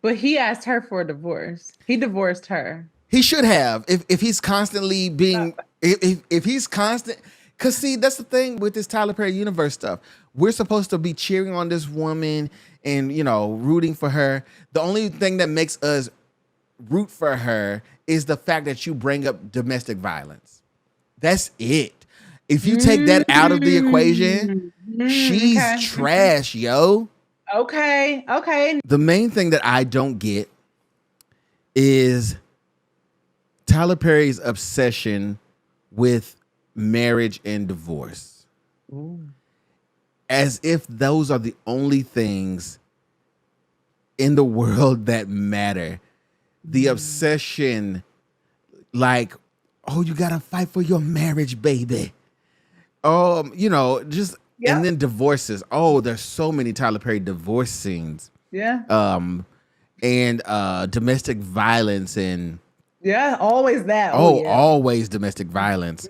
But he asked her for a divorce. He divorced her. He should have. If he's constantly being, if he's constant, because see, that's the thing with this Tyler Perry universe stuff. We're supposed to be cheering on this woman and, you know, rooting for her. The only thing that makes us root for her is the fact that you bring up domestic violence. That's it. If you take that out of the equation, she's trash, yo. Okay. The main thing that I don't get is Tyler Perry's obsession with marriage and divorce. Ooh. As if those are the only things in the world that matter. The obsession, like, oh, you gotta fight for your marriage, baby. You know, just and then divorces. Oh, there's so many Tyler Perry divorce scenes. Yeah. And domestic violence and always that. Always domestic violence.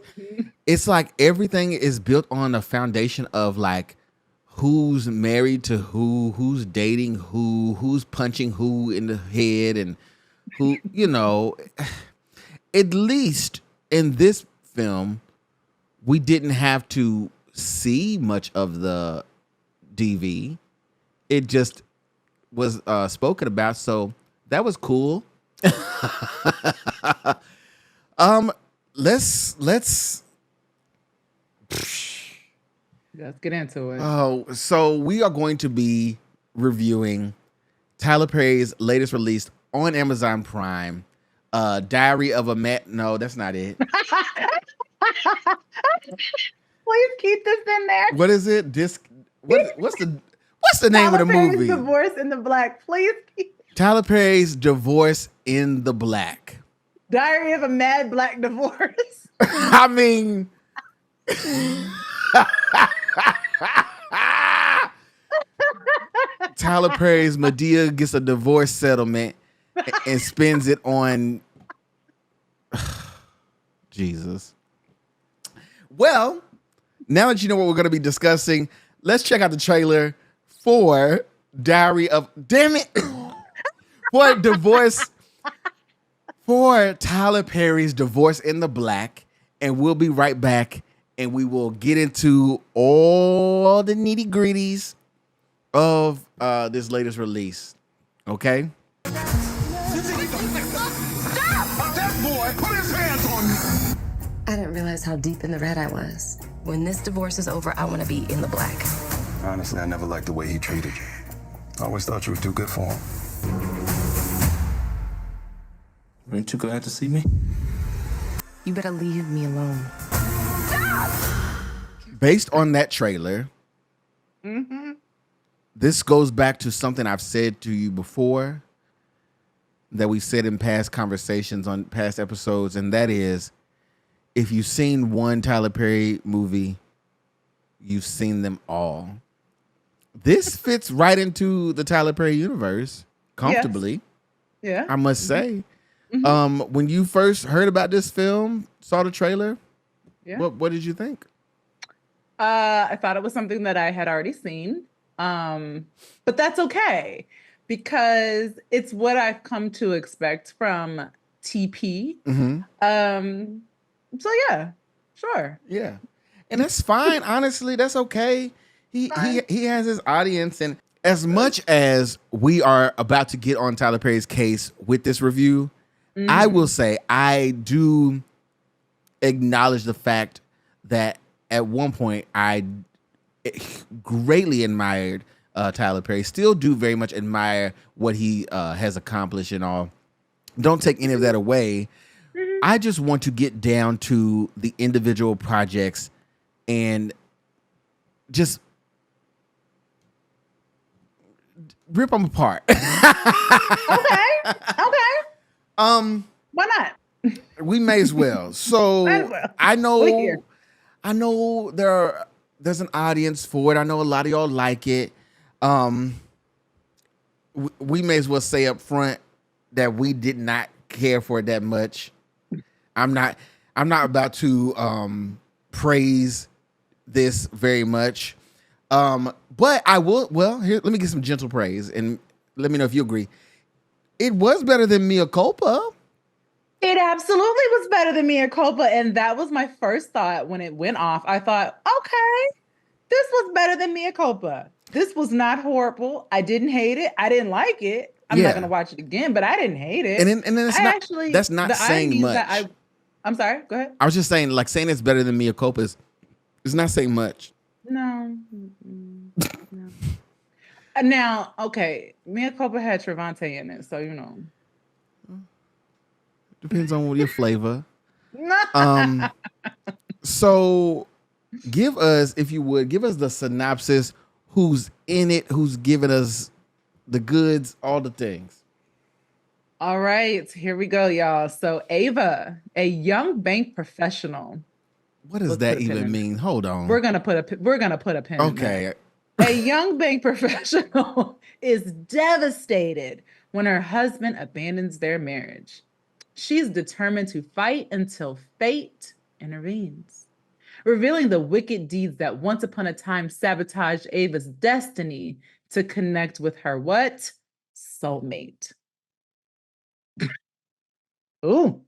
It's like everything is built on a foundation of like who's married to who's dating who's punching who in the head, and who, you know. At least in this film, we didn't have to see much of the DV. It just was spoken about, so that was cool. Let's get into it. Oh, so we are going to be reviewing Tyler Perry's latest release on Amazon Prime, Diary of a No, that's not it. Please keep this in there. What is it? What's the name of the movie? Divorce in the Black. Please keep Tyler Perry's Divorce in the Black. Diary of a Mad Black Divorce. I mean, Tyler Perry's Medea gets a divorce settlement and spends it on Jesus. Well, now that you know what we're going to be discussing, let's check out the trailer for for Tyler Perry's Divorce in the Black, and we'll be right back, and we will get into all the nitty-gritties of this latest release. Okay? Stop! That boy put his hands on me! I didn't realize how deep in the red I was. When this divorce is over, I want to be in the black. Honestly, I never liked the way he treated you. I always thought you were too good for him. Aren't you glad to see me? You better leave me alone. Based on that trailer, this goes back to something I've said to you before, that we said in past conversations on past episodes, and that is, if you've seen one Tyler Perry movie, you've seen them all. This fits right into the Tyler Perry universe comfortably. Yes. Yeah. I must say. When you first heard about this film, saw the trailer, what did you think? I thought it was something that I had already seen, but that's okay because it's what I've come to expect from TP. So yeah, sure. Yeah, and that's fine. Honestly, that's okay. He has his audience, and as much as we are about to get on Tyler Perry's case with this review, I will say I do acknowledge the fact that at one point I greatly admired Tyler Perry. Still do very much admire what he has accomplished and all. Don't take any of that away. I just want to get down to the individual projects and just rip them apart. Okay. Why not? We may as well. So I know there's an audience for it. I know a lot of y'all like it. We may as well say up front that we did not care for it that much. I'm not about to praise this very much. But I will, well, here, let me get some gentle praise and let me know if you agree. It was better than Mea Culpa. It absolutely was better than Mea Culpa. And that was my first thought when it went off. I thought, okay, this was better than Mea Culpa. This was not horrible. I didn't hate it. I didn't like it. I'm not going to watch it again, but I didn't hate it. And then that's not saying much. I'm sorry, go ahead. I was just saying, like, saying it's better than Mea Culpa is not saying much. No. No. Now, okay, Mea Culpa had Trevante in it, so you know. Depends on your flavor. So give us, if you would, give us the synopsis. Who's in it? Who's giving us the goods? All the things. All right, here we go, y'all. So Ava, a young bank professional. What does that even mean? Hold on. We're gonna put a pin. Okay. In a young bank professional is devastated when her husband abandons their marriage. She's determined to fight until fate intervenes, revealing the wicked deeds that once upon a time sabotaged Ava's destiny to connect with her what? Soulmate. Ooh,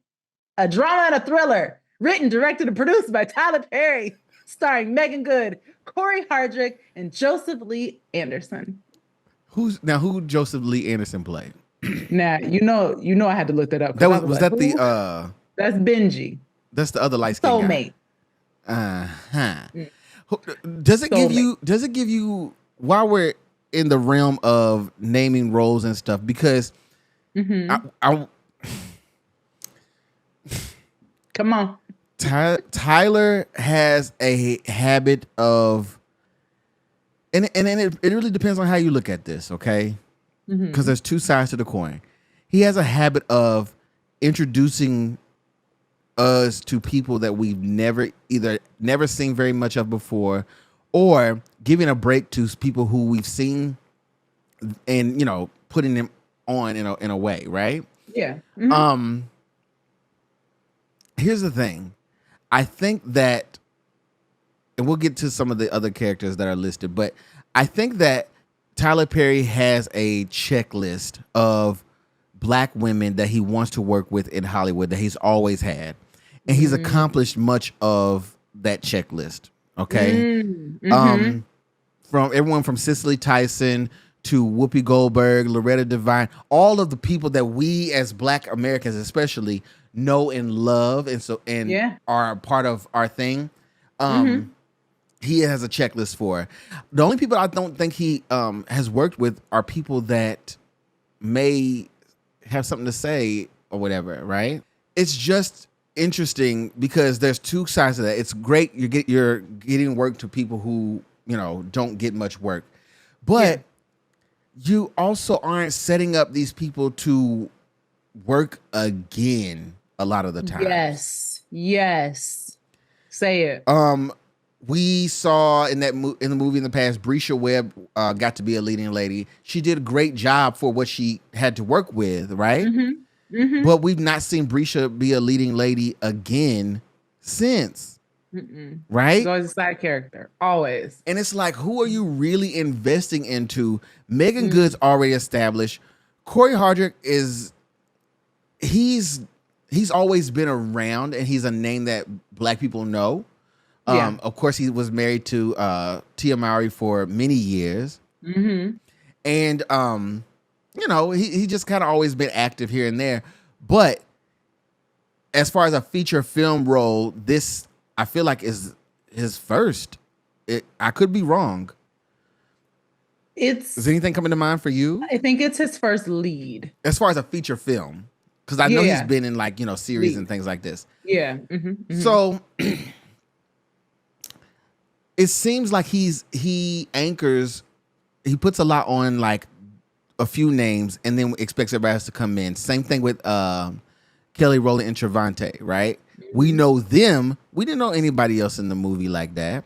a drama and a thriller, written, directed, and produced by Tyler Perry, starring Meagan Good, Cory Hardrict, and Joseph Lee Anderson. Who Joseph Lee Anderson played? Now you know I had to look that up. That's Benji. That's the other light skinned Soulmate. Guy. Does it give you while we're in the realm of naming roles and stuff, because come on. Tyler has a habit of, and it really depends on how you look at this, okay? Because there's two sides to the coin. He has a habit of introducing us to people that we've never seen very much of before, or giving a break to people who we've seen, and putting them on in a way, right? Yeah. Here's the thing. I think that, and we'll get to some of the other characters that are listed, but I think that Tyler Perry has a checklist of Black women that he wants to work with in Hollywood that he's always had. And he's accomplished much of that checklist. Okay. From everyone from Cicely Tyson to Whoopi Goldberg, Loretta Devine, all of the people that we as Black Americans especially know and love and are a part of our thing. He has a checklist for. The only people I don't think he has worked with are people that may have something to say or whatever, right? It's just interesting because there's two sides of that. It's great you're getting work to people who, don't get much work. But you also aren't setting up these people to work again a lot of the time. Yes. Say it. We saw in the movie in the past, Brescia Webb got to be a leading lady. She did a great job for what she had to work with, right? But we've not seen Brescia be a leading lady again since, right? She's always a side character, always. And it's like, who are you really investing into? Meagan Good's already established. Cory Hardrict he's always been around, and he's a name that Black people know. Of course, he was married to Tia Mowry for many years. And, he just kind of always been active here and there. But as far as a feature film role, this, I feel like, is his first. I could be wrong. Is anything coming to mind for you? I think it's his first lead. As far as a feature film. Because I know he's been in series and things like this. Yeah. So it seems like he puts a lot on like a few names and then expects everybody else to come in. Same thing with Kelly Rowland and Trevante, right? We know them. We didn't know anybody else in the movie like that.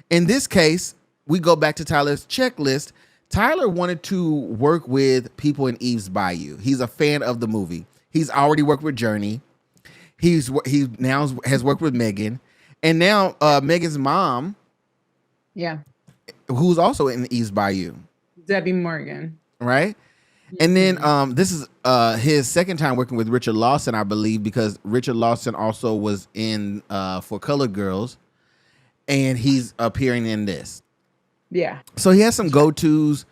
In this case, we go back to Tyler's checklist. Tyler wanted to work with people in Eve's Bayou. He's a fan of the movie. He's already worked with Journey. He now has worked with Meagan. And now Megan's mom, who's also in Eve's Bayou. Debbie Morgan. Right? And then this is his second time working with Richard Lawson, I believe, because Richard Lawson also was in For Colored Girls, and he's appearing in this. Yeah. So he has some go-tos,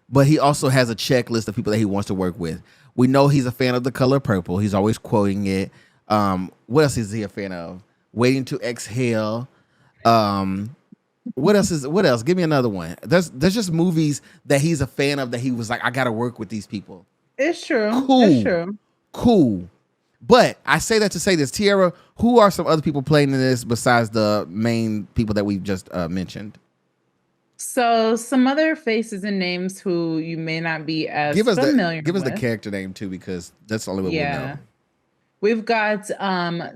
but he also has a checklist of people that he wants to work with. We know he's a fan of the color purple. He's always quoting it. What else is he a fan of? Waiting to Exhale. What else? Give me another one. There's just movies that he's a fan of that he was like, I gotta work with these people. It's true. Cool. It's true. Cool. But I say that to say this, Tiera, who are some other people playing in this besides the main people that we've just mentioned? So some other faces and names who you may not be as familiar with. Give us the character name too, because that's the only way we'll know. We've got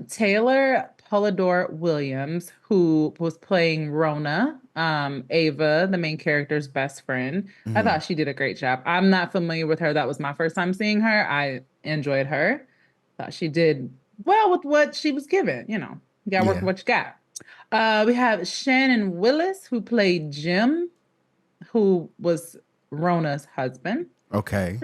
Taylor Polidor Williams, who was playing Rona, Ava, the main character's best friend. Mm-hmm. I thought she did a great job. I'm not familiar with her. That was my first time seeing her. I enjoyed her. Thought she did well with what she was given. You know, you gotta work with what you got. We have Shannon Willis, who played Jim, who was Rona's husband. Okay.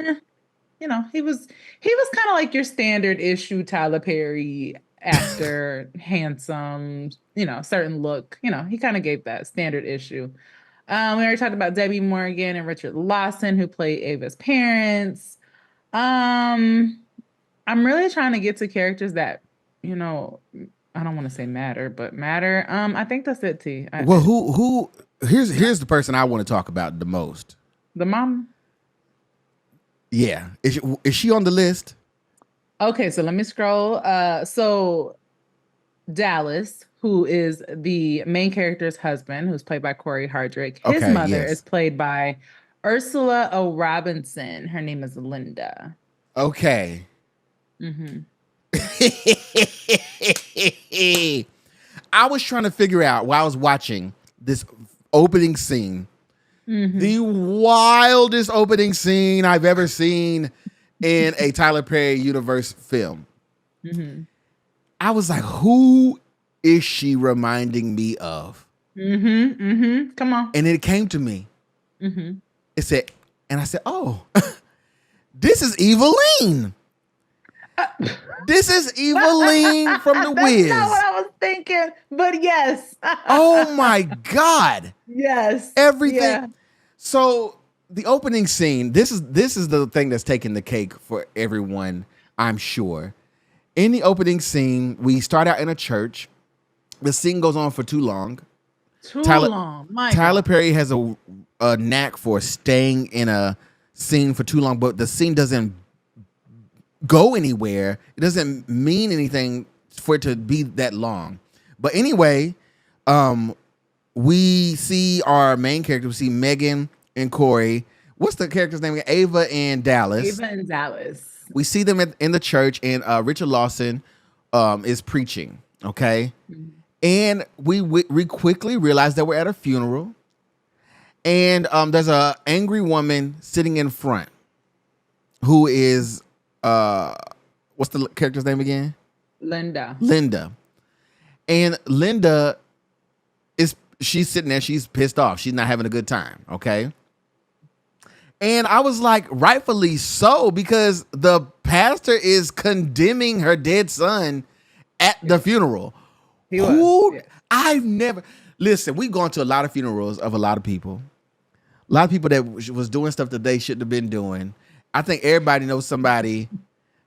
You know, he was kind of like your standard issue Tyler Perry actor, handsome, you know, certain look. You know, he kind of gave that standard issue. We already talked about Debbie Morgan and Richard Lawson, who played Ava's parents. I'm really trying to get to characters that, you know, I don't want to say matter, but matter. I think that's it, T. Well, who? Here's the person I want to talk about the most. The mom. Yeah, is she on the list? Okay, so let me scroll. So Dallas, who is the main character's husband, who's played by Cory Hardrict. His mother is played by Ursula O. Robinson. Her name is Linda. Okay. Mm-hmm. I was trying to figure out while I was watching this opening scene, the wildest opening scene I've ever seen in a Tyler Perry universe film. Mm-hmm. I was like, who is she reminding me of? Mm-hmm. Mm-hmm. Come on. And it came to me. Mm-hmm. It said, and I said, oh, this is Eveline. This is Eveline from The Wiz. That's not what I was thinking, but yes. Oh my God. Yes. Everything. Yeah. So the opening scene, this is the thing that's taking the cake for everyone, I'm sure. In the opening scene, we start out in a church. The scene goes on for too long. Tyler Perry has a knack for staying in a scene for too long, but the scene doesn't go anywhere. It doesn't mean anything for it to be that long. But anyway, we see our main character. We see Meagan and Cory. What's the character's name? Ava and Dallas. Ava and Dallas. We see them in the church, and Richard Lawson is preaching. Okay, and we quickly realize that we're at a funeral, and there's a angry woman sitting in front, who is what's the character's name again? Linda. And Linda she's sitting there. She's pissed off. She's not having a good time. Okay. And I was like, rightfully so, because the pastor is condemning her dead son at the funeral. He was. Yes. I've never listen. We've gone to a lot of funerals of a lot of people. A lot of people that was doing stuff that they shouldn't have been doing. I think everybody knows somebody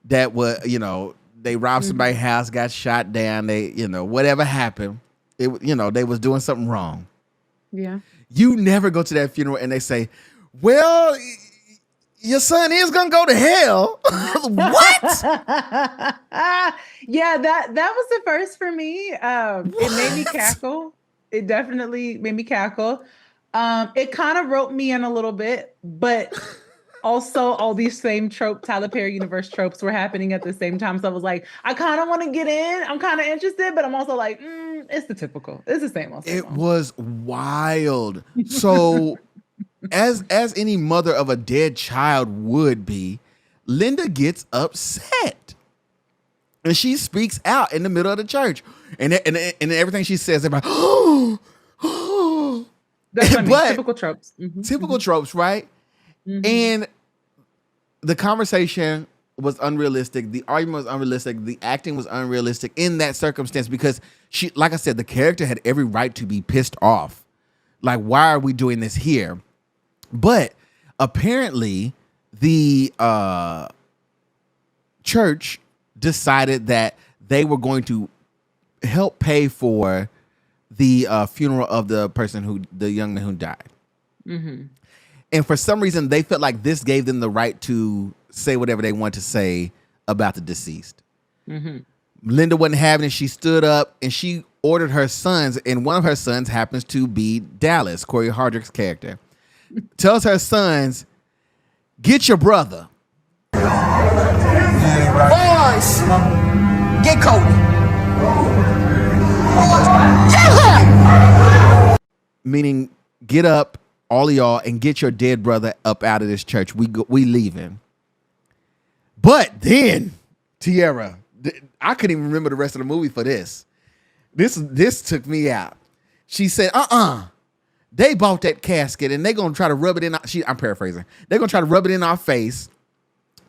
that was, you know, they robbed somebody's house, got shot down. They, you know, whatever happened, they was doing something wrong. Yeah. You never go to that funeral and they say, well, your son is gonna go to hell. What? Yeah, that was the first for me. It made me cackle. It definitely made me cackle. It kind of roped me in a little bit, but also all these same Tyler Perry universe tropes were happening at the same time. So I was like, I kind of want to get in. I'm kind of interested, but I'm also like, it's the typical. It's the same old. It was wild. So as any mother of a dead child would be, Linda gets upset. And she speaks out in the middle of the church. And everything she says, everybody, That's what I mean. Typical tropes. Typical tropes, right? And the conversation was unrealistic. The argument was unrealistic. The acting was unrealistic in that circumstance because she, like I said, the character had every right to be pissed off. Like, why are we doing this here? But apparently the church decided that they were going to help pay for the funeral of the young man who died. Mm-hmm. And for some reason, they felt like this gave them the right to say whatever they want to say about the deceased. Mm-hmm. Linda wasn't having it. She stood up and she ordered her sons, and one of her sons happens to be Dallas, Cory Hardrict's character. Tells her sons, get your brother. Boys, get Cory. Meaning, get up, all of y'all, and get your dead brother up out of this church. We leaving. But then, Tiera, I couldn't even remember the rest of the movie for this. This took me out. She said, they bought that casket and they're going to try to rub it in. I'm paraphrasing. They're going to try to rub it in our face.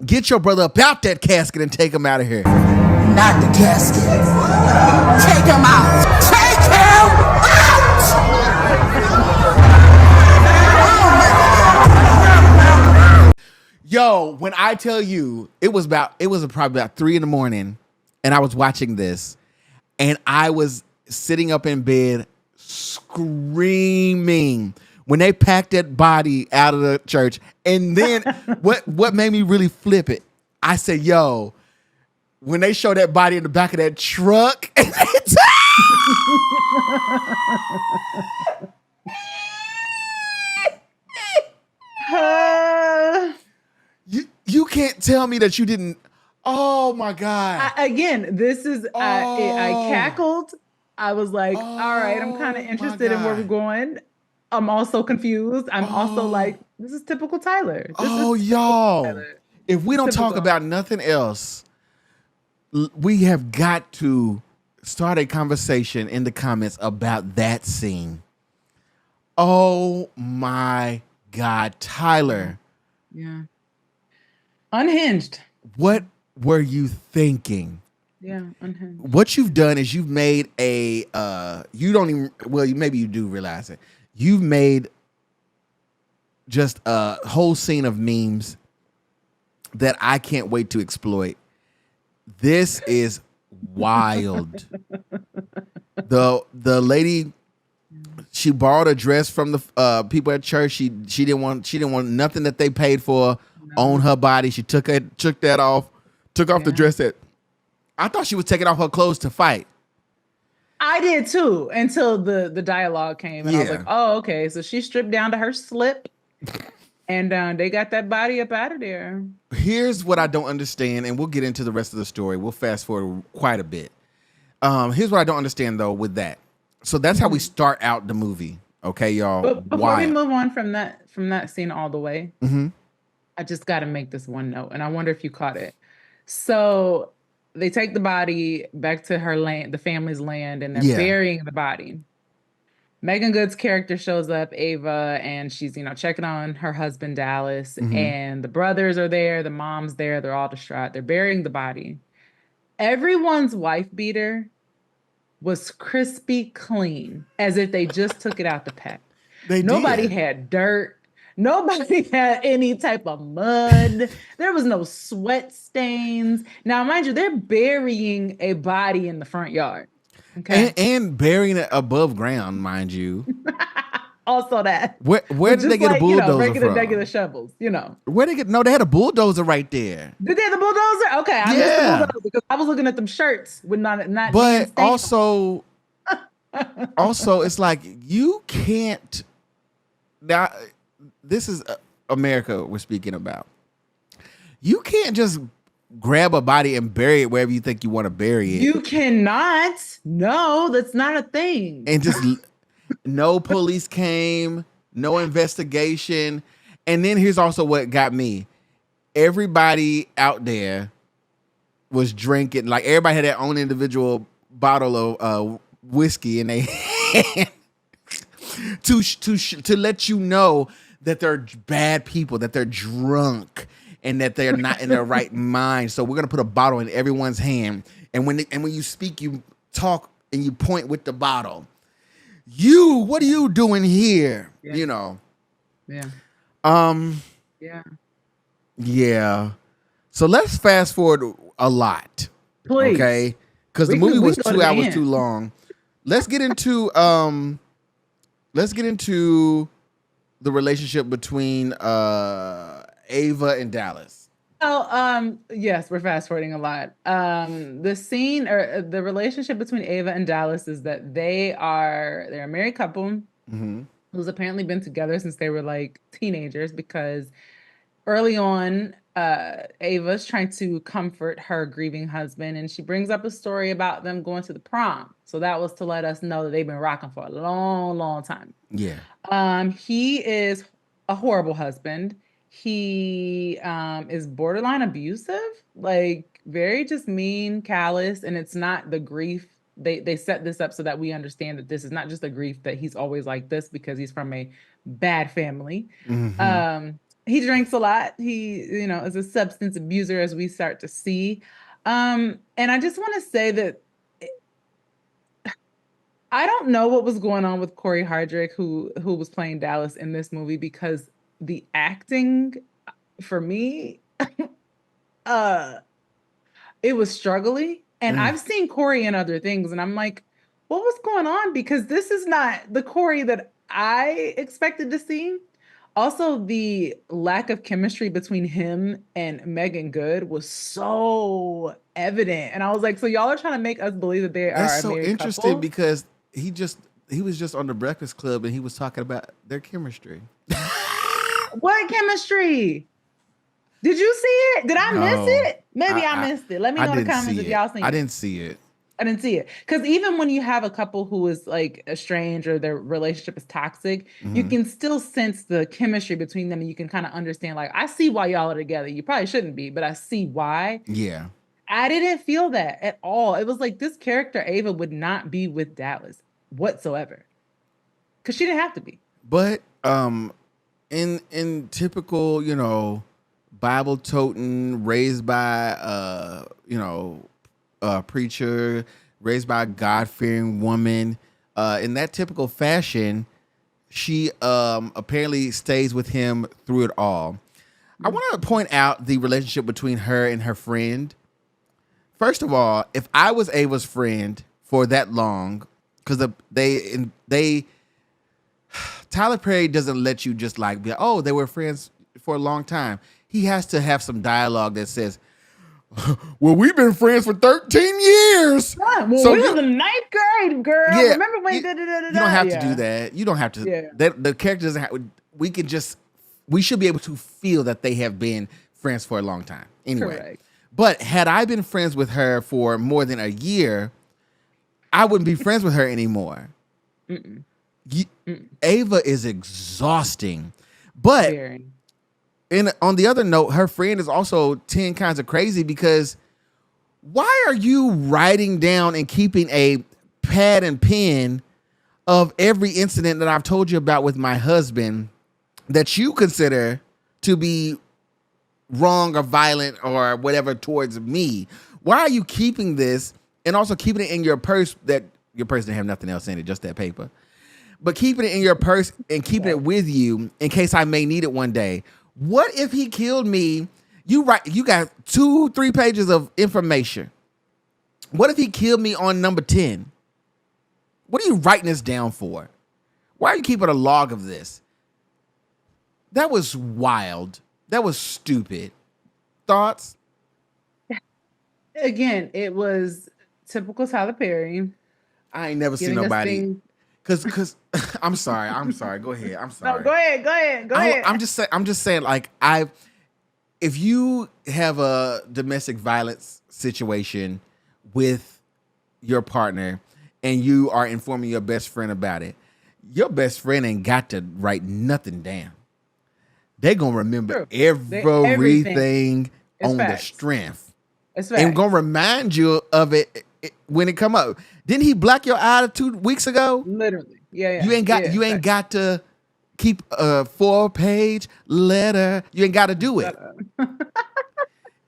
Get your brother up out that casket and take him out of here. Not the casket. Take him out. Take him out. Yo, when I tell you, it was probably about 3 a.m. and I was watching this and I was sitting up in bed screaming when they packed that body out of the church. And then what made me really flip it, I said, yo, when they show that body in the back of that truck, you can't tell me that you didn't. Oh my God. Again, this is, I cackled. I was like, all right, I'm kind of interested in where we're going. I'm also confused. I'm also like, this is typical Tyler. Y'all. Tyler. If we don't talk about nothing else, we have got to start a conversation in the comments about that scene. Oh my God, Tyler. Yeah. Unhinged. What were you thinking? Yeah, unhinged. What you've done is you've made a, maybe you do realize it. You've made just a whole scene of memes that I can't wait to exploit. This is wild. The lady, she borrowed a dress from the people at church. She didn't want nothing that they paid for on her body. She took that off, took off the dress that I thought she was taking off her clothes to fight. I did too, until the dialogue came. And I was like, oh, okay. So she stripped down to her slip and they got that body up out of there. Here's what I don't understand, and we'll get into the rest of the story. We'll fast forward quite a bit. Here's what I don't understand though with that. So that's how we start out the movie. Okay, y'all. But before we move on from that scene all the way, I just got to make this one note, and I wonder if you caught it. So they take the body back to her land, the family's land, and they're burying the body. Meagan Good's character shows up, Ava, and she's, checking on her husband, Dallas, and the brothers are there, the mom's there, they're all distraught. They're burying the body. Everyone's wife beater was crispy clean, as if they just took it out the pack. Nobody had dirt. Nobody had any type of mud. There was no sweat stains. Now, mind you, they're burying a body in the front yard. Okay. And burying it above ground, mind you. Also that. Where did they get a bulldozer from? Regular shovels, Where they get? No, they had a bulldozer right there. Did they have the bulldozer? Okay, I missed the bulldozer because I was looking at them shirts with not. But also, it's like you can't. Now, this is America we're speaking about. You can't just grab a body and bury it wherever you think you want to bury it. You cannot. No, that's not a thing. And just no police came, no investigation. And then here's also what got me. Everybody out there was drinking, like everybody had their own individual bottle of whiskey in their hand to let you know that they're bad people, that they're drunk. and that they're not in their right mind. So we're gonna put a bottle in everyone's hand, and when you speak, you talk and you point with the bottle. What are you doing here? Yeah. You know. Yeah. Yeah. Yeah. So let's fast forward a lot. Please. Okay. Because the movie was 2 hours too long. Let's get into the relationship between Ava and Dallas. Oh, yes, we're fast forwarding a lot. The scene or the relationship between Ava and Dallas is that they're a married couple who's apparently been together since they were like teenagers, because early on, Ava's trying to comfort her grieving husband, and she brings up a story about them going to the prom. So that was to let us know that they've been rocking for a long, long time. Yeah. He is a horrible husband. He is borderline abusive, like very just mean, callous, and it's not the grief. They set this up so that we understand that this is not just a grief that he's always like this because he's from a bad family. He drinks a lot. He, is a substance abuser, as we start to see. And I just want to say that I don't know what was going on with Cory Hardrict, who was playing Dallas in this movie, because the acting for me, it was struggling. And I've seen Cory in other things, and I'm like, what was going on? Because this is not the Cory that I expected to see. Also, the lack of chemistry between him and Meagan Good was so evident. And I was like, so y'all are trying to make us believe that they are That's a so married interesting couple? because he was just on the Breakfast Club and he was talking about their chemistry. What chemistry? Did you see it? Did I miss it? Maybe I missed it. Let me know in the comments if y'all seen it. I didn't see it. I didn't see it. Because even when you have a couple who is like estranged or their relationship is toxic, you can still sense the chemistry between them, and you can kind of understand, like, I see why y'all are together. You probably shouldn't be, but I see why. Yeah. I didn't feel that at all. It was like this character, Ava, would not be with Dallas whatsoever. Because she didn't have to be. But in typical, Bible toting, raised by preacher, raised by a God-fearing woman, in that typical fashion, she apparently stays with him through it all. I want to point out the relationship between her and her friend. First of all, if I was Ava's friend for that long, because Tyler Perry doesn't let you just like be like, oh, they were friends for a long time. He has to have some dialogue that says, well, we've been friends for 13 years. Yeah, well, so we was in ninth grade, girl. Yeah, remember when you don't have to do that. You don't have to. Yeah. The character doesn't have. We should be able to feel that they have been friends for a long time. Anyway, Correct. But had I been friends with her for more than a year, I wouldn't be friends with her anymore. Ava is exhausting, but on the other note, her friend is also 10 kinds of crazy, because why are you writing down and keeping a pad and pen of every incident that I've told you about with my husband that you consider to be wrong or violent or whatever towards me? Why are you keeping this and also keeping it in your purse, that your purse didn't have nothing else in it, just that paper? But keeping it in your purse and keeping it with you in case I may need it one day. What if he killed me? You got 2-3 pages of information. What if he killed me on number 10? What are you writing this down for? Why are you keeping a log of this? That was wild. That was stupid. Thoughts? Again, it was typical Tyler Perry. I ain't never seen nobody. Cause I'm sorry. Go ahead. I'm sorry. No, go ahead. I'm just saying, like, if you have a domestic violence situation with your partner and you are informing your best friend about it, your best friend ain't got to write nothing down. They're gonna remember everything on the strength. And gonna remind you of it when it come up. Didn't he black your eye 2 weeks ago? Literally. Yeah. You ain't got to keep a 4-page letter. You ain't got to do it.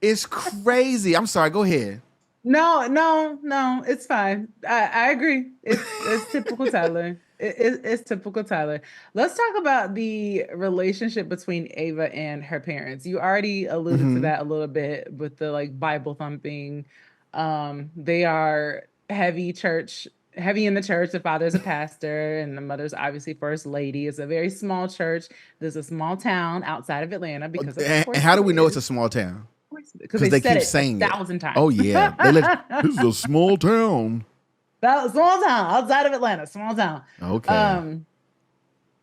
It's crazy. I'm sorry. Go ahead. No, it's fine. I agree. It's typical Tyler. It's typical Tyler. Let's talk about the relationship between Ava and her parents. You already alluded to that a little bit with the like Bible thumping. They are heavy in the church. The father's a pastor and the mother's obviously first lady. It's a very small church. There's a small town outside of Atlanta because of And course how do we know is. it's a small town? Because they keep said it saying 1,000 times. Oh yeah, this is a small town. Small town outside of Atlanta. Small town. Okay.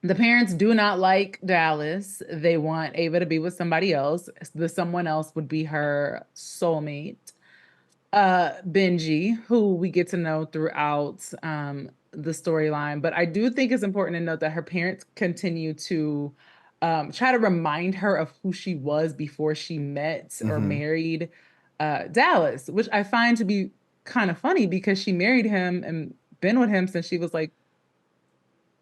The parents do not like Dallas. They want Ava to be with somebody else. The someone else would be her soulmate, Benji, who we get to know throughout the storyline. But I do think it's important to note that her parents continue to try to remind her of who she was before she met or married Dallas, which I find to be kind of funny because she married him and been with him since she was like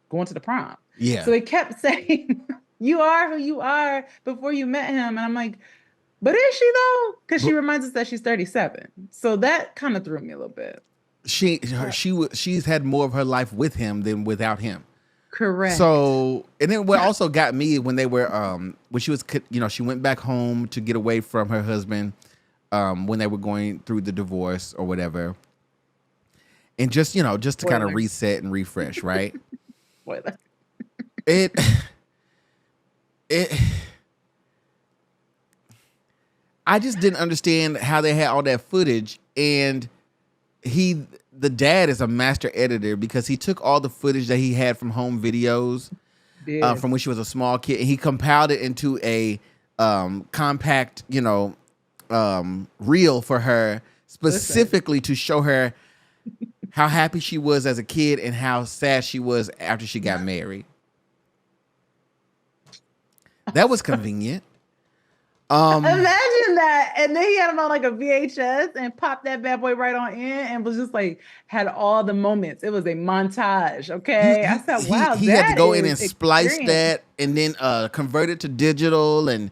going to the prom. Yeah. So they kept saying, you are who you are before you met him. And I'm like, but is she though? Because she reminds us that she's 37. So that kind of threw me a little bit. She's had more of her life with him than without him. Correct. So, and then what also got me when they were, when she was, she went back home to get away from her husband, when they were going through the divorce or whatever. And just to kind of reset and refresh, right? It I just didn't understand how they had all that footage, and the dad is a master editor because he took all the footage that he had from home videos from when she was a small kid, and he compiled it into a compact, reel for her specifically to show her how happy she was as a kid and how sad she was after she got married. That was convenient. Imagine that. And then he had him on like a VHS and popped that bad boy right on in and was just like, had all the moments. It was a montage. Okay. I said, wow. He had to go in and splice that and then convert it to digital and,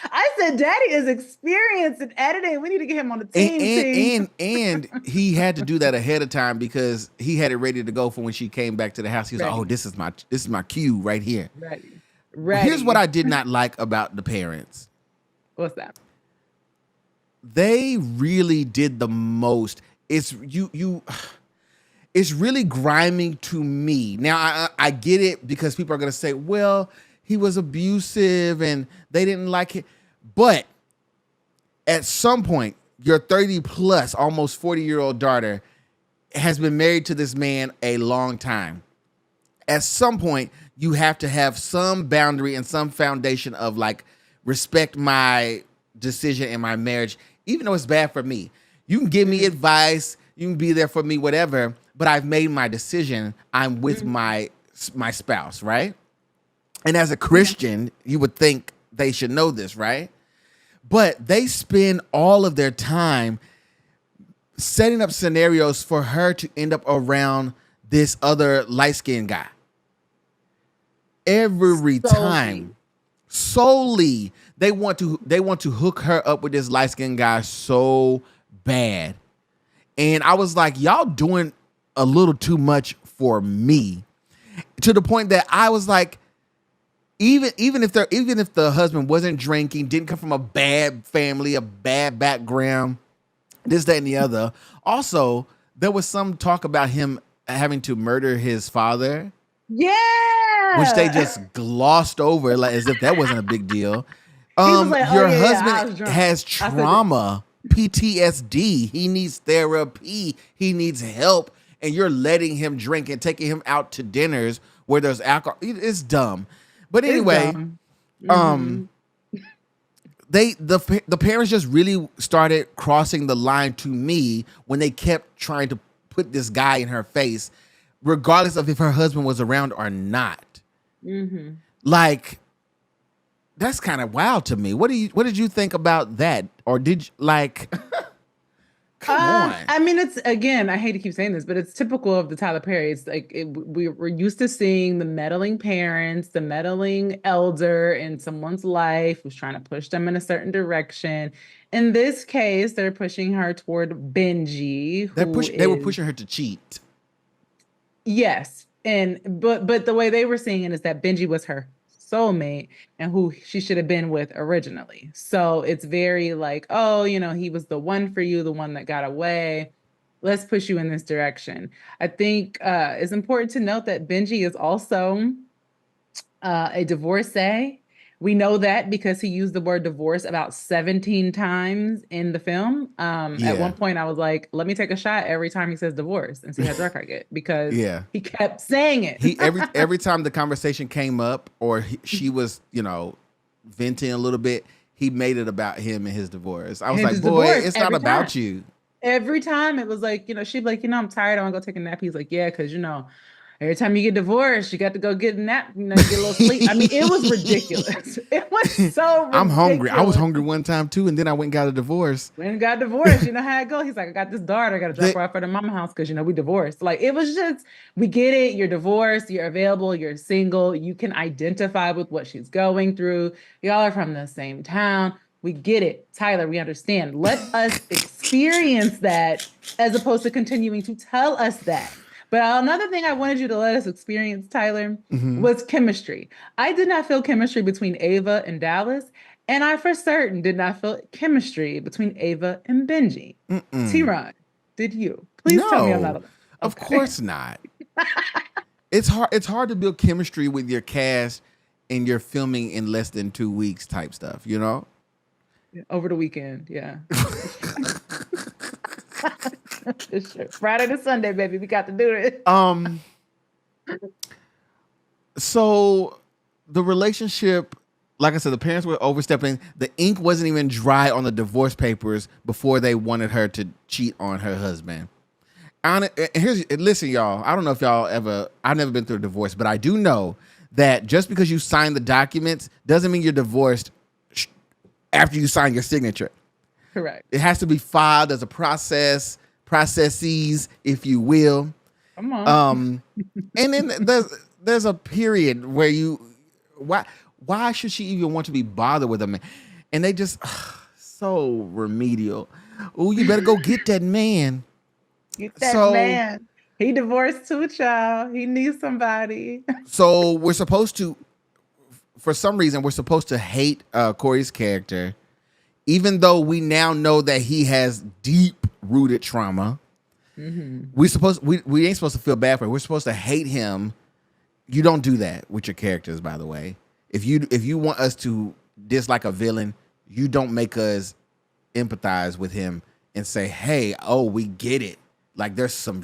I said, Daddy is experienced in editing. We need to get him on the team. And he had to do that ahead of time because he had it ready to go for when she came back to the house. He was like, oh, this is my cue right here. Ready. Here's what I did not like about the parents. What's that? They really did the most. It's it's really griming to me. Now I get it because people are gonna say, well, he was abusive and they didn't like it. But at some point, your 30 plus, almost 40-year-old daughter has been married to this man a long time. At some point, you have to have some boundary and some foundation of like, respect my decision in my marriage, even though it's bad for me. You can give me advice, you can be there for me, whatever, but I've made my decision. I'm with my spouse, right? And as a Christian, you would think they should know this, right? But they spend all of their time setting up scenarios for her to end up around this other light-skinned guy. Every time. Solely. They want to hook her up with this light-skinned guy so bad. And I was like, y'all doing a little too much for me. To the point that I was like, even if the husband wasn't drinking, didn't come from a bad family, a bad background, this, that, and the other. Also, there was some talk about him having to murder his father. Yeah. Which they just glossed over like as if that wasn't a big deal. Your husband has trauma, PTSD. He needs therapy. He needs help. And you're letting him drink and taking him out to dinners where there's alcohol. It's dumb. But anyway, the parents just really started crossing the line to me when they kept trying to put this guy in her face, regardless of if her husband was around or not. Mm-hmm. Like, that's kind of wild to me. What did you think about that? Or did you like? Come on. I mean, it's again, I hate to keep saying this, but it's typical of the Tyler Perry. It's like we're used to seeing the meddling parents, the meddling elder in someone's life who's trying to push them in a certain direction. In this case, they're pushing her toward Benji. They were pushing her to cheat. Yes. But the way they were seeing it is that Benji was her soulmate and who she should have been with originally. So it's very like, oh, he was the one for you, the one that got away. Let's push you in this direction. I think it's important to note that Benji is also a divorcee. We know that because he used the word divorce about 17 times in the film. At one point, I was like, let me take a shot every time he says divorce and see how drunk I get, because he kept saying it. Every time the conversation came up or she was, venting a little bit, he made it about him and his divorce. I was like, boy, it's not about you. Every time it was like, she'd be like, I'm tired. I want to go take a nap. He's like, yeah, because, every time you get divorced, you got to go get a nap, get a little sleep. I mean, it was ridiculous. It was so ridiculous. I'm hungry. I was hungry one time too, and then I went and got a divorce. Went and got divorced. You know how it goes. He's like, I got this daughter. I got to drop her off at her mama house because, we divorced. Like, it was just, we get it. You're divorced. You're available. You're single. You can identify with what she's going through. Y'all are from the same town. We get it. Tyler, we understand. Let us experience that as opposed to continuing to tell us that. But another thing I wanted you to let us experience, Tyler, was chemistry. I did not feel chemistry between Ava and Dallas, and I for certain did not feel chemistry between Ava and Benji. TeaRon, did you? Please tell me I'm not alone. Of course not. It's hard to build chemistry with your cast and you're filming in less than 2 weeks type stuff, Over the weekend, yeah. Sure. Friday to Sunday, baby. We got to do it. So the relationship, like I said, the parents were overstepping. The ink wasn't even dry on the divorce papers before they wanted her to cheat on her husband. Listen, y'all. I don't know if I've never been through a divorce, but I do know that just because you sign the documents doesn't mean you're divorced after you sign your signature. Correct. It has to be filed as a processes, if you will. Come on. And then there's a period where why should she even want to be bothered with him? And they just so remedial. Oh, you better go get that man. Get that man. He divorced too, child. He needs somebody. So we're supposed to, for some reason, hate Cory's character, even though we now know that he has deep-rooted trauma. We ain't supposed to feel bad for him. We're supposed to hate him. You don't do that with your characters, by the way. If you want us to dislike a villain, you don't make us empathize with him and say, hey, we get it. Like there's some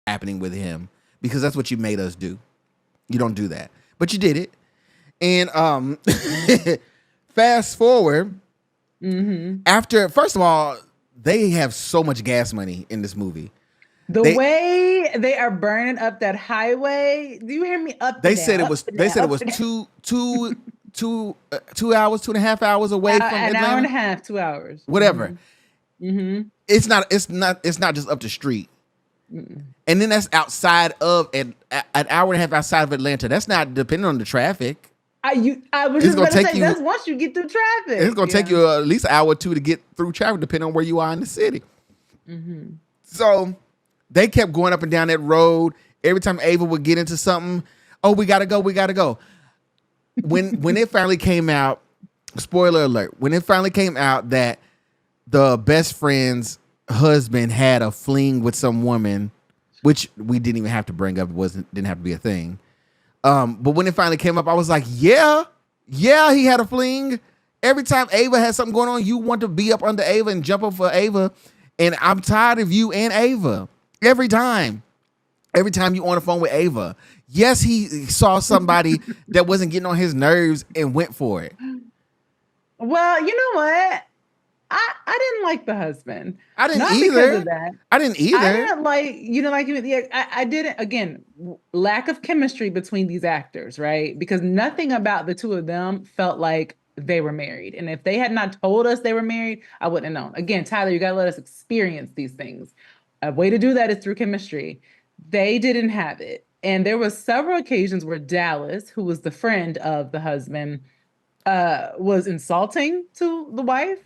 happening with him, because that's what you made us do. You don't do that. But you did it. And fast forward, after, first of all, they have so much gas money in this movie. The way they are burning up that highway, do you hear me? They said it was 2 hours, 2.5 hours away from an Atlanta. hour and a half, 2 hours. Whatever. It's not just up the street. And then that's outside of an hour and a half outside of Atlanta. That's not depending on the traffic. I was just going to say, that's once you get through traffic. It's going to take you at least an hour or two to get through traffic, depending on where you are in the city. So they kept going up and down that road. Every time Ava would get into something, we got to go. When it finally came out, spoiler alert, when it finally came out that the best friend's husband had a fling with some woman, which we didn't even have to bring up, didn't have to be a thing. But when it finally came up, I was like, yeah, he had a fling. Every time Ava has something going on, you want to be up under Ava and jump up for Ava. And I'm tired of you and Ava. Every time you on the phone with Ava. Yes, he saw somebody that wasn't getting on his nerves and went for it. Well, you know what? I didn't like the husband. I didn't Not either. Because of that. I didn't either. I didn't like, I didn't, again, lack of chemistry between these actors, right? Because nothing about the two of them felt like they were married. And if they had not told us they were married, I wouldn't have known. Again, Tyler, you got to let us experience these things. A way to do that is through chemistry. They didn't have it. And there was several occasions where Dallas, who was the friend of the husband, was insulting to the wife.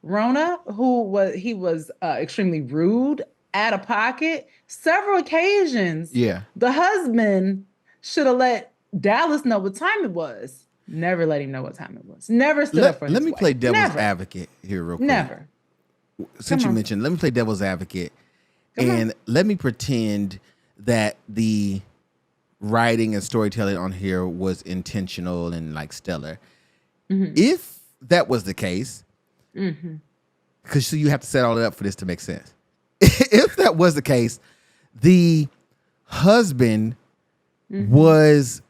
Rona, who was extremely rude, out of pocket. Several occasions, the husband should have let Dallas know what time it was. Never let him know what time it was. Never stood up for his wife. Let me play devil's advocate here real quick. Never. Since you mentioned, let me play devil's advocate. Let me pretend that the writing and storytelling on here was intentional and like stellar. If that was the case, because you have to set all it up for this to make sense. If that was the case, the husband was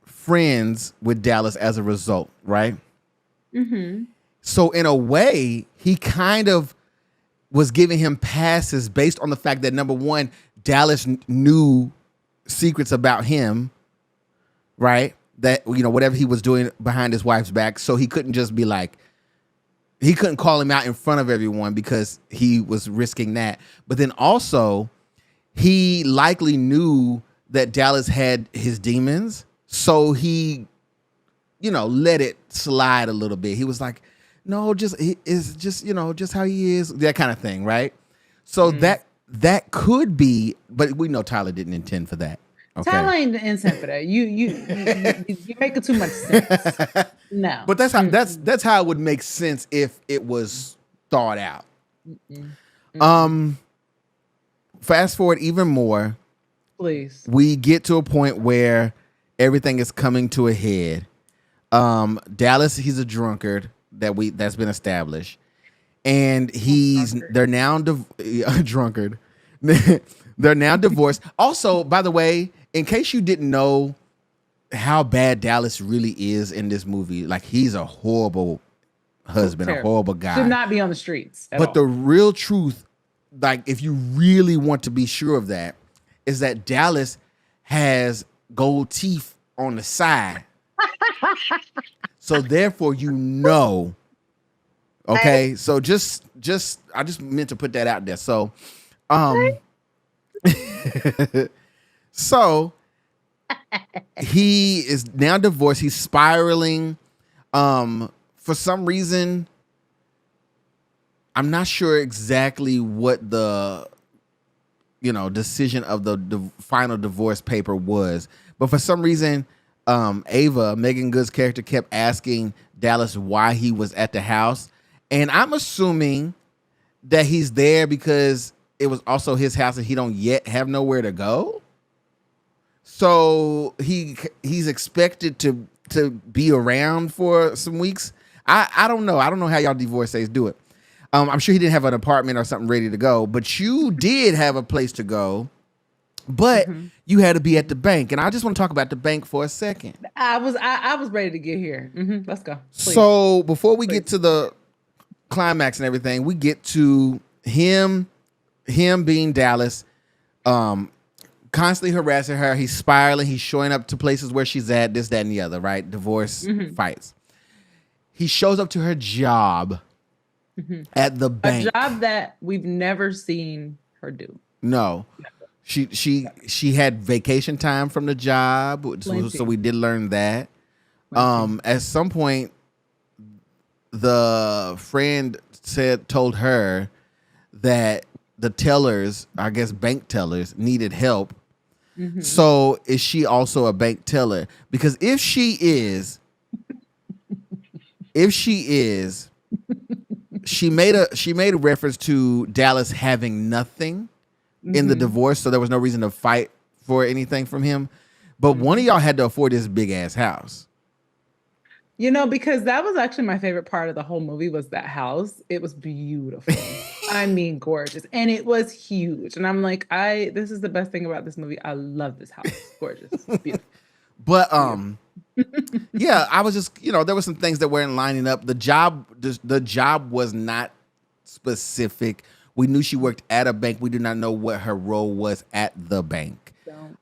friends with Dallas as a result, right? So in a way, he kind of was giving him passes based on the fact that, number one, Dallas knew secrets about him, right? That, you know, whatever he was doing behind his wife's back. So he couldn't just be like, he couldn't call him out in front of everyone because he was risking that. But then also, he likely knew that Dallas had his demons. So he, you know, let it slide a little bit. He was like, no, it's just, you know, just how he is, that kind of thing, right? So that could be, but we know Tyler didn't intend for that. Okay? Tyler ain't intend for that. You making too much sense. No. But that's how it would make sense if it was thought out. Fast forward even more. Please. We get to a point where everything is coming to a head. Dallas, he's a drunkard that's been established, and they're now a drunkard. They're now divorced. Also, by the way, in case you didn't know how bad Dallas really is in this movie, like he's a horrible husband, a horrible guy. Should not be on the streets. But the real truth, like if you really want to be sure of that, is that Dallas has gold teeth on the side. So therefore, you know, okay. So I just meant to put that out there. So, so he is now divorced. He's spiraling. For some reason, I'm not sure exactly what the, you know, decision of the final divorce paper was, but for some reason, Ava, Meagan Good's character, kept asking Dallas why he was at the house. And I'm assuming that he's there because it was also his house and he don't yet have nowhere to go. So he's expected to be around for some weeks. I don't know. I don't know how y'all divorcees do it. I'm sure he didn't have an apartment or something ready to go, but you did have a place to go. But you had to be at the bank, and I just want to talk about the bank for a second. I was ready to get here. Let's go. Please. So before we get to the climax and everything, we get to him being Dallas, constantly harassing her. He's spiraling. He's showing up to places where she's at, this, that, and the other, right? Divorce fights. He shows up to her job at the bank. A job that we've never seen her do. No. Never. She had vacation time from the job, so we did learn that. At some point, the friend told her that the tellers, I guess bank tellers, needed help. So is she also a bank teller? Because if she is, she made a reference to Dallas having nothing in the divorce, so there was no reason to fight for anything from him. But one of y'all had to afford this big ass house. You know, because that was actually my favorite part of the whole movie was that house. It was beautiful. I mean, gorgeous. And it was huge. And I'm like, this is the best thing about this movie. I love this house. Gorgeous. Beautiful. But yeah, I was just, you know, there were some things that weren't lining up. The job was not specific. We knew she worked at a bank. We did not know what her role was at the bank.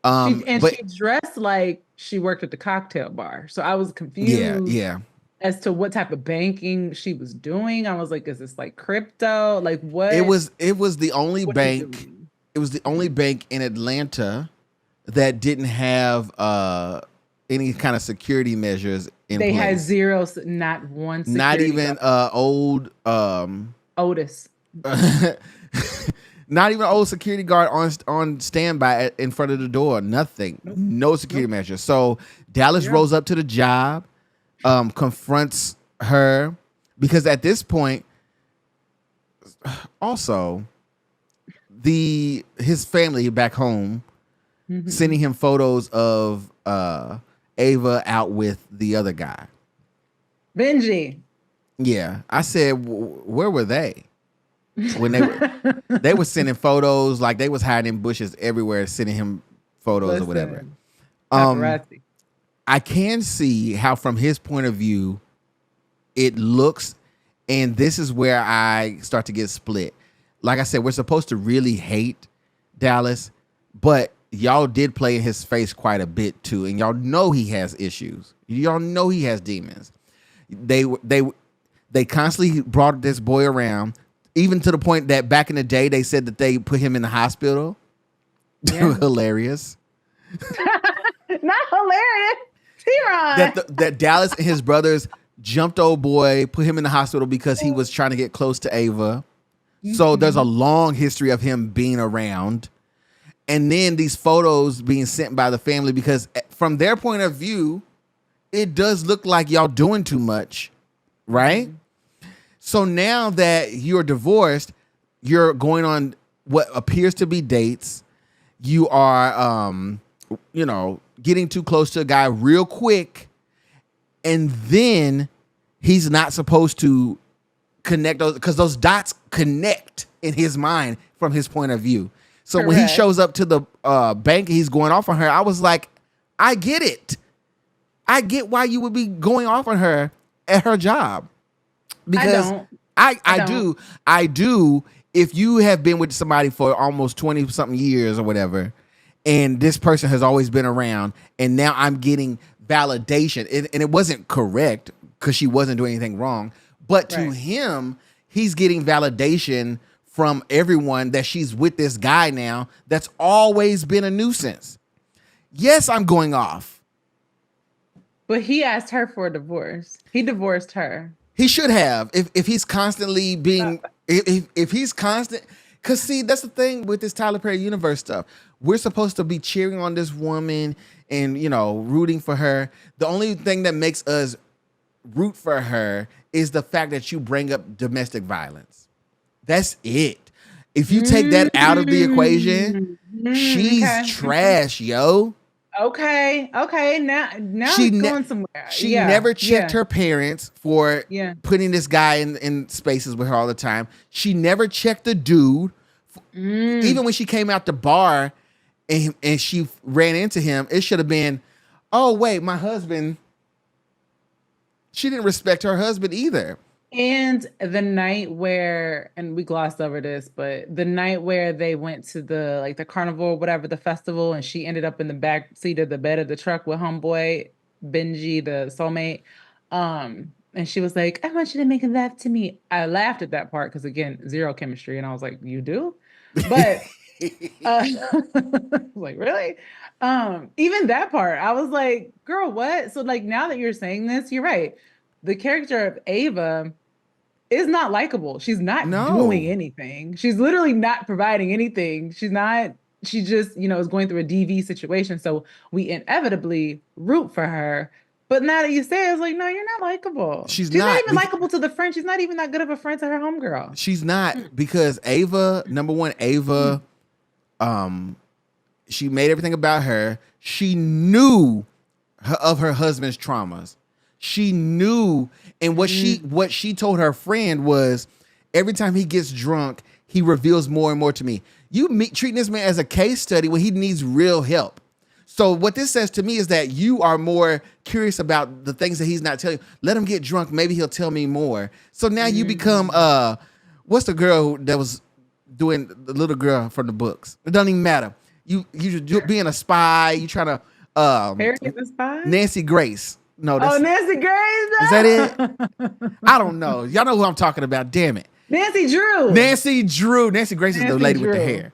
She dressed like she worked at the cocktail bar. So I was confused. Yeah. as to what type of banking she was doing. I was like, is this like crypto? Like what? It was the only what are you bank. doing? It was the only bank in Atlanta that didn't have any kind of security measures in They place. had zero, not one. Not even guard. old Otis. not even an old security guard on standby in front of the door. Nothing. No security measures. So Dallas rolls up to the job, confronts her, because at this point, also his family back home sending him photos of Ava out with the other guy. Benji. Yeah, I said, where were they when they were sending photos? Like they was hiding in bushes everywhere, sending him photos or whatever. Paparazzi. I can see how, from his point of view, it looks, and this is where I start to get split. Like I said, we're supposed to really hate Dallas, but y'all did play in his face quite a bit too, and y'all know he has issues. Y'all know he has demons. They constantly brought this boy around, even to the point that back in the day they said that they put him in the hospital. Yeah. Hilarious. Not hilarious. TeaRon. That Dallas and his brothers jumped old boy, put him in the hospital because he was trying to get close to Ava. So there's a long history of him being around. And then these photos being sent by the family, because from their point of view, it does look like y'all doing too much, right? So now that you're divorced, you're going on what appears to be dates. You are, getting too close to a guy real quick. And then he's not supposed to connect those, because those dots connect in his mind from his point of view. So when he shows up to the bank, he's going off on her. I was like, I get it. I get why you would be going off on her at her job. Because I do. If you have been with somebody for almost 20 something years or whatever, and this person has always been around, and now I'm getting validation, and it wasn't correct because she wasn't doing anything wrong, but to him, he's getting validation from everyone that she's with this guy now that's always been a nuisance. Yes, I'm going off. But he asked her for a divorce. He divorced her. He should have. If he's constantly being, if he's constant, because see, that's the thing with this Tyler Perry universe stuff. We're supposed to be cheering on this woman and, rooting for her. The only thing that makes us root for her is the fact that you bring up domestic violence. That's it. If you take that out of the equation, she's trash, yo. Okay. Now she it's going somewhere. She never checked her parents for putting this guy in spaces with her all the time. She never checked the dude. Even when she came out the bar and she ran into him, it should have been, oh, wait, my husband. She didn't respect her husband either. And the night where, and we glossed over this, but the night where they went to the carnival, whatever, the festival, and she ended up in the back seat of the bed of the truck with homeboy, Benji, the soulmate. And she was like, I want you to make love to me. I laughed at that part because, again, zero chemistry. And I was like, you do? But like, really? Even that part, I was like, girl, what? So now that you're saying this, you're right. The character of Ava is not likable. She's not doing anything. She's literally not providing anything. She just, is going through a DV situation. So we inevitably root for her. But now that you say it, it's like, no, you're not likable. She's not even likable to the friend. She's not even that good of a friend to her homegirl. She's not, because Ava, number one, she made everything about her. She knew of her husband's traumas. She knew, and what she told her friend was, every time he gets drunk, he reveals more and more to me. Treating this man as a case study when he needs real help. So what this says to me is that you are more curious about the things that he's not telling you. Let him get drunk, maybe he'll tell me more. So now you become what's the girl that was doing the little girl from the books? It doesn't even matter. You being a spy. You trying to Harriet the spy? Nancy Grace. No, that's Nancy Grace. is that it? I don't know. Y'all know who I'm talking about. Damn it. Nancy Drew. Nancy Drew. Nancy Grace is the Nancy lady with the Drew. hair.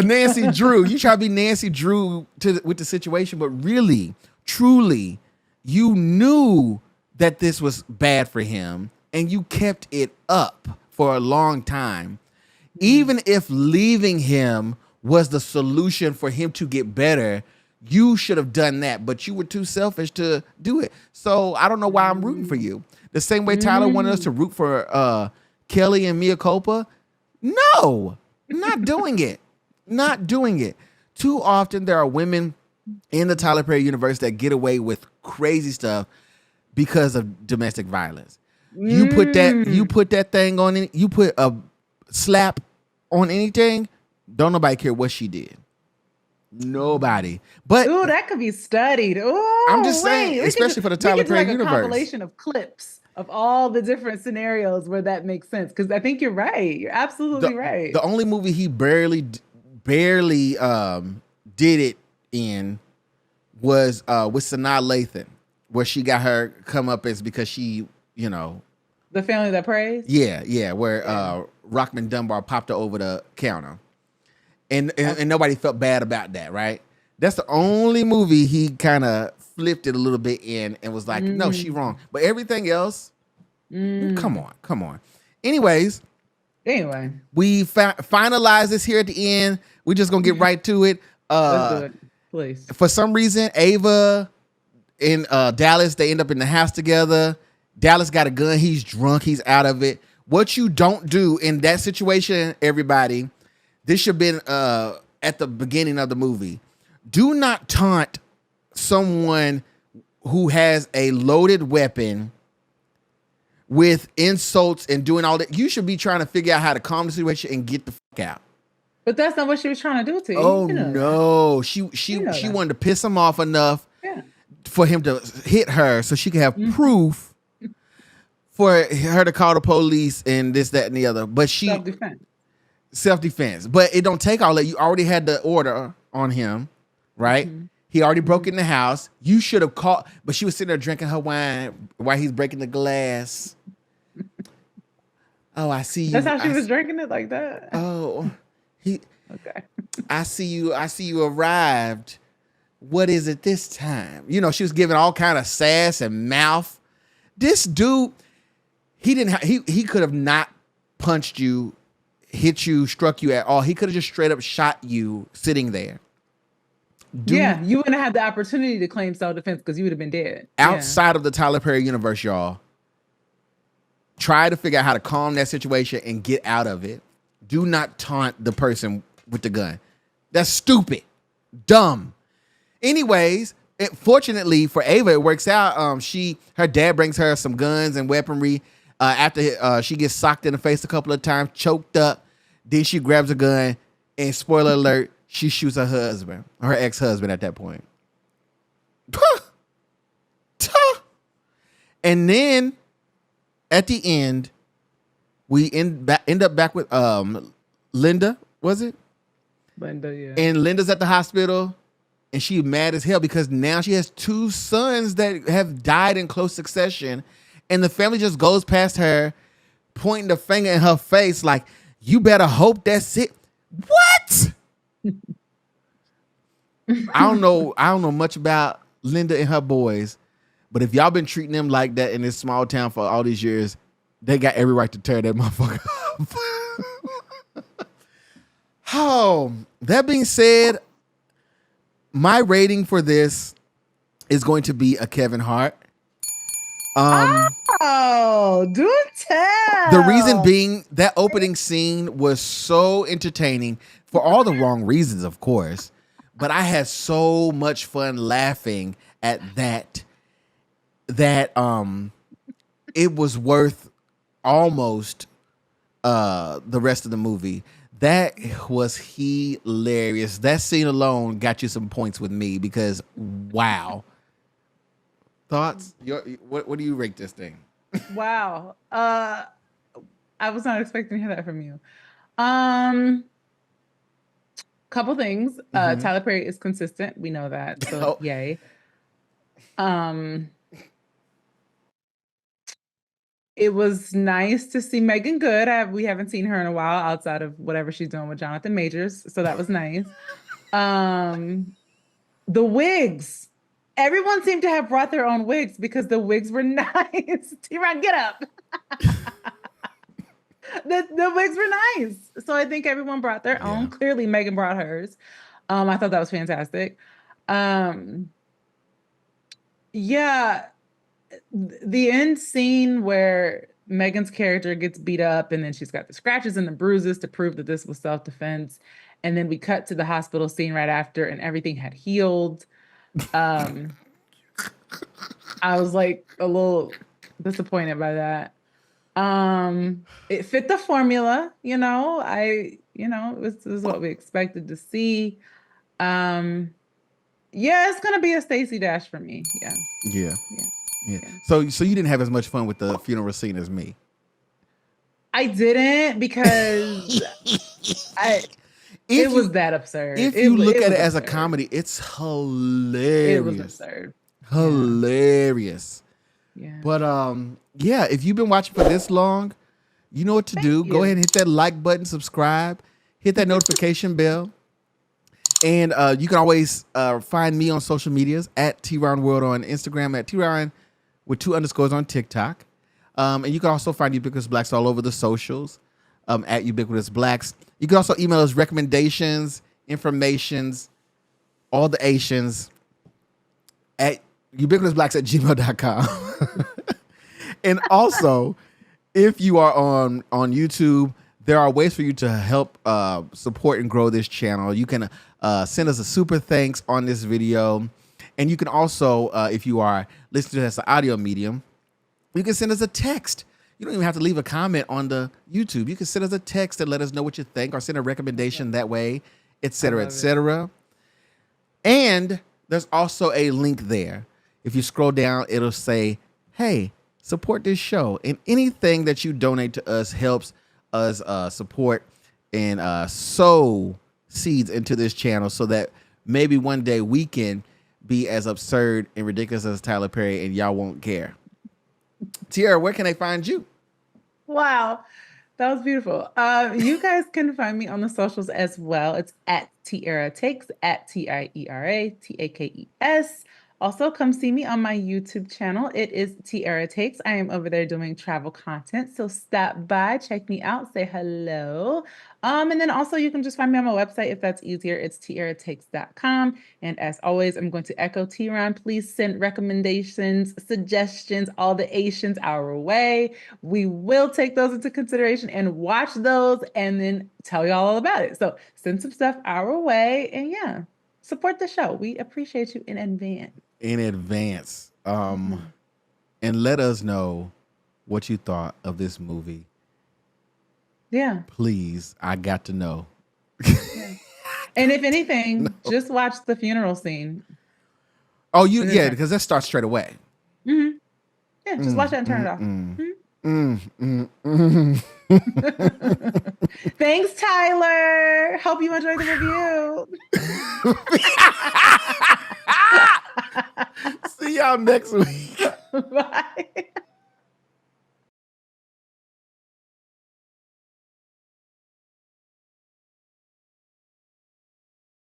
Nancy Drew. You try to be Nancy Drew with the situation, but really, truly, you knew that this was bad for him, and you kept it up for a long time. Even if leaving him was the solution for him to get better, you should have done that, but you were too selfish to do it. So I don't know why I'm rooting for you. The same way Tyler wanted us to root for Kelly and Mia Culpa. No, not doing it. Not doing it. Too often there are women in the Tyler Perry universe that get away with crazy stuff because of domestic violence. You put that thing on it, you put a slap on anything, don't nobody care what she did. Nobody. But Ooh, that could be studied. Ooh, I'm just saying, especially for the Tyler Perry universe. A compilation of clips of all the different scenarios where that makes sense. Because I think you're right. You're absolutely right. The only movie he barely did it in was with Sanaa Lathan, where she got her comeuppance because she, The Family That Prays? Yeah, where Rockman Dunbar popped her over the counter. And nobody felt bad about that, right? That's the only movie he kind of flipped it a little bit in and was like, no, she wrong. But everything else, come on. Anyway, we finalize this here at the end. We're just going to get right to it. Let's do it, please. For some reason, Ava and Dallas, they end up in the house together. Dallas got a gun. He's drunk. He's out of it. What you don't do in that situation, everybody, this should have been at the beginning of the movie. Do not taunt someone who has a loaded weapon with insults and doing all that. You should be trying to figure out how to calm the situation and get the fuck out. But that's not what she was trying to do to you. Oh, no. She wanted to piss him off enough for him to hit her so she could have proof for her to call the police and this, that, and the other. But self-defense. But it don't take all that. You already had the order on him, right? He already broke in the house. You should have called, but she was sitting there drinking her wine while he's breaking the glass. Oh, I see you. That's how she was drinking it like that. Oh, okay. I see you arrived. What is it this time? She was giving all kind of sass and mouth. This dude, he could have not punched you, hit you, struck you at all. He could have just straight up shot you sitting there. You wouldn't have had the opportunity to claim self-defense because you would have been dead. Outside of the Tyler Perry universe, y'all, try to figure out how to calm that situation and get out of it. Do not taunt the person with the gun. That's stupid. Dumb. Anyways, fortunately for Ava, it works out. Her dad brings her some guns and weaponry after she gets socked in the face a couple of times, choked up. Then she grabs a gun and, spoiler alert, she shoots her ex-husband at that point. And then at the end, we end up back with Linda, was it? Linda, yeah. And Linda's at the hospital, and she's mad as hell because now she has 2 sons that have died in close succession, and the family just goes past her, pointing the finger in her face like, you better hope that's it. What? I don't know much about Linda and her boys, but if y'all been treating them like that in this small town for all these years, they got every right to tear that motherfucker up. Oh, that being said, my rating for this is going to be a Kevin Hart. Do tell. The reason being that opening scene was so entertaining for all the wrong reasons, of course. But I had so much fun laughing at that it was worth almost the rest of the movie. That was hilarious. That scene alone got you some points with me because wow. Thoughts? What do you rate this thing? Wow. I was not expecting to hear that from you. Couple things. Tyler Perry is consistent. We know that. So yay. It was nice to see Meagan good. We haven't seen her in a while outside of whatever she's doing with Jonathan Majors. So that was nice. The wigs. Everyone seemed to have brought their own wigs because the wigs were nice. TeaRon, get up. The wigs were nice. So I think everyone brought their own. Clearly, Meagan brought hers. I thought that was fantastic. Yeah, the end scene where Megan's character gets beat up and then she's got the scratches and the bruises to prove that this was self-defense. And then we cut to the hospital scene right after and everything had healed. I was like a little disappointed by that. It fit the formula, this is what we expected to see. Yeah, it's gonna be a Stacey Dash for me. Yeah. So you didn't have as much fun with the funeral scene as me. I didn't because it was that absurd. If you look at it as a comedy, it's hilarious. It was absurd. Hilarious. Yeah. But if you've been watching for this long, you know what to do. Go ahead and hit that like button, subscribe, hit that notification bell. And you can always find me on social medias at TeaRon World on Instagram, at TeaRon with 2 underscores on TikTok. And you can also find Ubiquitous Blacks all over the socials at Ubiquitous Blacks. You can also email us recommendations, informations, all the Asians at ubiquitousblacks@gmail.com. And also, if you are on YouTube, there are ways for you to help support and grow this channel. You can send us a super thanks on this video. And you can also, if you are listening to this as an audio medium, you can send us a text. You don't even have to leave a comment on the YouTube. You can send us a text and let us know what you think or send a recommendation that way, et cetera, et cetera. And there's also a link there. If you scroll down, it'll say, hey, support this show. And anything that you donate to us helps us support and sow seeds into this channel so that maybe one day we can be as absurd and ridiculous as Tyler Perry and y'all won't care. Tiera, where can they find you? Wow, that was beautiful. You guys can find me on the socials as well. It's at Tiera Takes, at TIERA TAKES. Also, come see me on my YouTube channel. It is Tiera Takes. I am over there doing travel content. So stop by, check me out, say hello. And then also you can just find me on my website if that's easier. It's tieratakes.com. And as always, I'm going to echo TeaRon. Please send recommendations, suggestions, all the Asians our way. We will take those into consideration and watch those and then tell y'all all about it. So send some stuff our way and yeah, support the show. We appreciate you in advance. And let us know what you thought of this movie. Yeah. Please, I got to know. Yeah. And if anything, just watch the funeral scene. Oh, because that starts straight away. Mm-hmm. Yeah, just watch that and turn it off. Thanks, Tyler. Hope you enjoyed the review. See y'all next week. Bye.